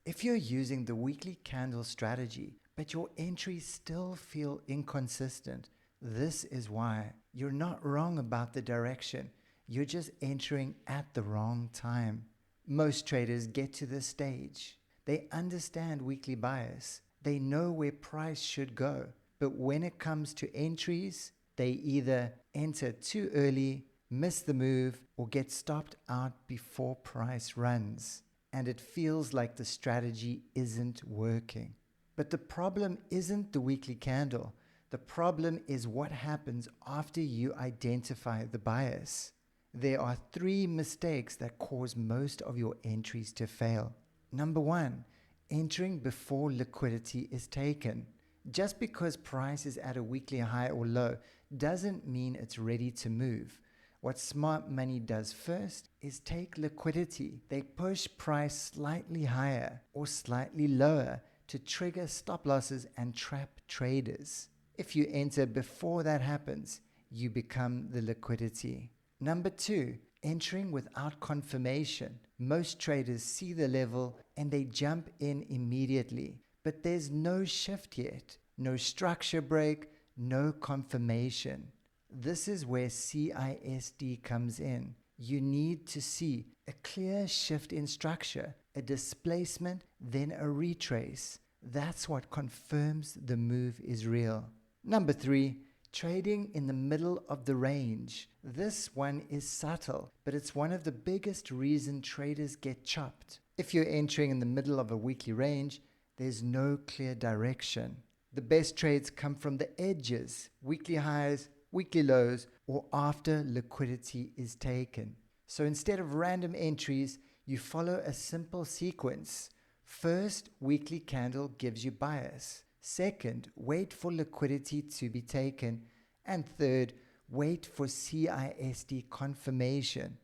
If you're using the weekly candle strategy, but your entries still feel inconsistent, this is why. You're not wrong about the direction. You're just entering at the wrong time. Most traders get to this stage. They understand weekly bias. They know where price should go. But when it comes to entries, they either enter too early, miss the move, or get stopped out before price runs. And it feels like the strategy isn't working. But the problem isn't the weekly candle. The problem is what happens after you identify the bias. There are 3 mistakes that cause most of your entries to fail. Number 1, entering before liquidity is taken. Just because price is at a weekly high or low doesn't mean it's ready to move. What smart money does first is take liquidity. They push price slightly higher or slightly lower to trigger stop losses and trap traders. If you enter before that happens, you become the liquidity. Number 2, entering without confirmation. Most traders see the level and they jump in immediately, but there's no shift yet, no structure break, no confirmation. This is where CISD comes in. You need to see a clear shift in structure, a displacement, then a retrace. That's what confirms the move is real. Number 3, trading in the middle of the range. This one is subtle, but it's one of the biggest reasons traders get chopped. If you're entering in the middle of a weekly range, there's no clear direction. The best trades come from the edges, weekly highs, weekly lows, or after liquidity is taken. So instead of random entries, you follow a simple sequence. First, weekly candle gives you bias. Second, wait for liquidity to be taken. And third, wait for CISD confirmation.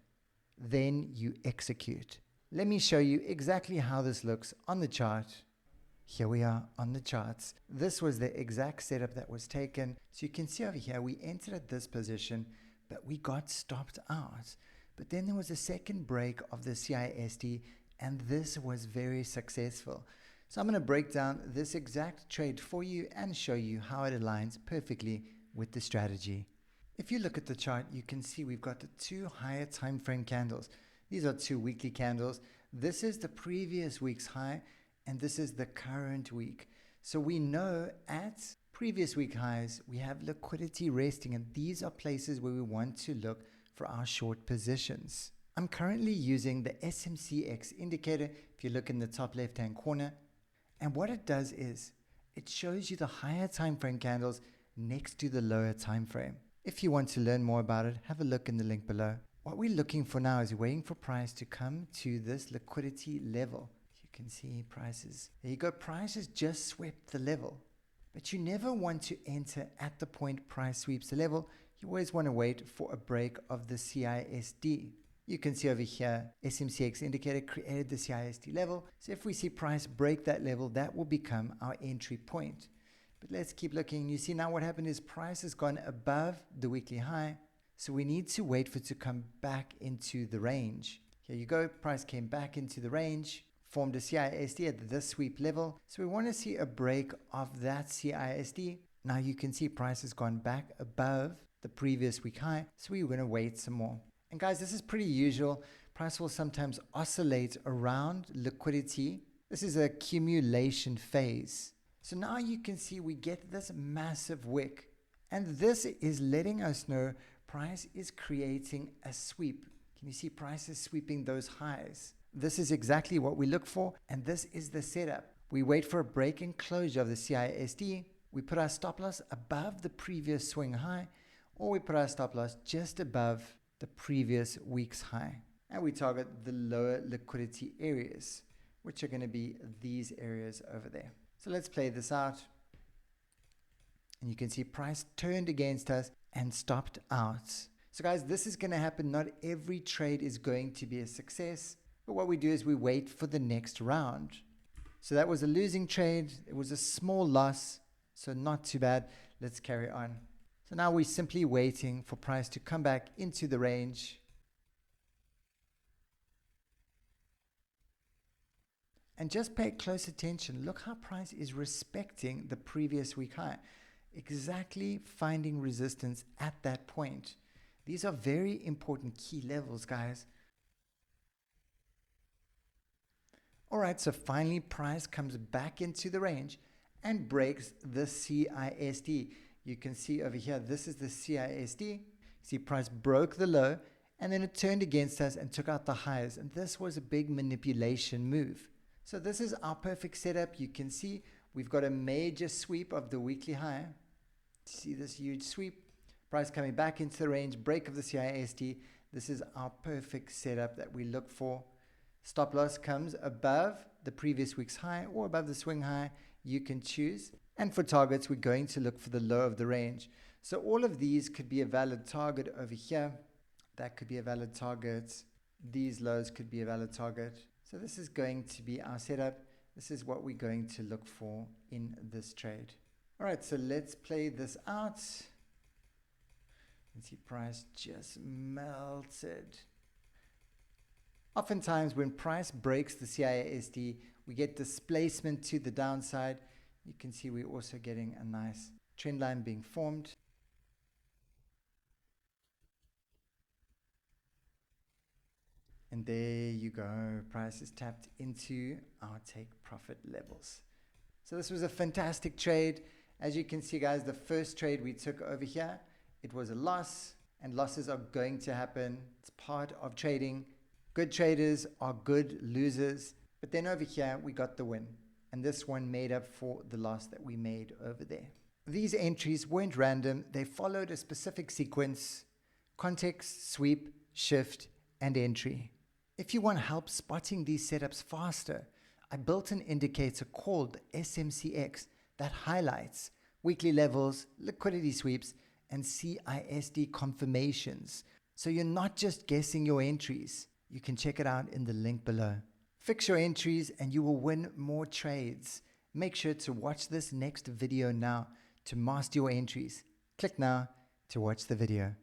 Then you execute. Let me show you exactly how this looks on the chart. Here we are on the charts. This was the exact setup that was taken. So you can see over here, we entered at this position, but we got stopped out. But then there was a second break of the CISD, and this was very successful. So I'm going to break down this exact trade for you and show you how it aligns perfectly with the strategy. If you look at the chart, you can see we've got the 2 higher time frame candles. These are 2 weekly candles. This is the previous week's high, and this is the current week. So we know at previous week highs, we have liquidity resting, and these are places where we want to look for our short positions. I'm currently using the SMCX indicator, if you look in the top left-hand corner. And what it does is, it shows you the higher time frame candles next to the lower time frame. If you want to learn more about it, have a look in the link below. What we're looking for now is waiting for price to come to this liquidity level. You can see prices. There you go, prices just swept the level. But you never want to enter at the point price sweeps the level. You always want to wait for a break of the CISD. You can see over here, SMCX indicator created the CISD level. So if we see price break that level, that will become our entry point. But let's keep looking. You see now what happened is price has gone above the weekly high. So we need to wait for it to come back into the range. Here you go, price came back into the range, formed a CISD at this sweep level. So we want to see a break of that CISD. Now you can see price has gone back above the previous week high. So we're going to wait some more. And guys, this is pretty usual. Price will sometimes oscillate around liquidity. This is a accumulation phase. So now you can see we get this massive wick. And this is letting us know price is creating a sweep. Can you see price is sweeping those highs? This is exactly what we look for. And this is the setup. We wait for a break and closure of the CISD. We put our stop loss above the previous swing high, or we put our stop loss just above the previous week's high. And we target the lower liquidity areas, which are going to be these areas over there. So let's play this out. And you can see price turned against us and stopped out. So guys, this is going to happen. Not every trade is going to be a success. But what we do is we wait for the next round. So that was a losing trade. It was a small loss. So not too bad. Let's carry on. So now we're simply waiting for price to come back into the range. And just pay close attention. Look how price is respecting the previous week high, exactly finding resistance at that point. These are very important key levels, guys. All right, so finally price comes back into the range and breaks the CISD. You can see over here, this is the CISD. See, price broke the low and then it turned against us and took out the highs. And this was a big manipulation move. So this is our perfect setup. You can see we've got a major sweep of the weekly high. See this huge sweep. Price coming back into the range, break of the CISD. This is our perfect setup that we look for. Stop loss comes above the previous week's high or above the swing high. You can choose. And for targets, we're going to look for the low of the range. So all of these could be a valid target over here. That could be a valid target. These lows could be a valid target. So this is going to be our setup. This is what we're going to look for in this trade. All right, so let's play this out. And see price just melted. Oftentimes when price breaks the CISD, we get displacement to the downside. You can see we're also getting a nice trend line being formed. And there you go, price is tapped into our take profit levels. So this was a fantastic trade. As you can see, guys, the first trade we took over here, it was a loss, and losses are going to happen. It's part of trading. Good traders are good losers. But then over here, we got the win. And this one made up for the loss that we made over there. These entries weren't random. They followed a specific sequence: context, sweep, shift, and entry. If you want help spotting these setups faster, I built an indicator called SMCX that highlights weekly levels, liquidity sweeps, and CISD confirmations. So you're not just guessing your entries. You can check it out in the link below. Fix your entries and you will win more trades. Make sure to watch this next video now to master your entries. Click now to watch the video.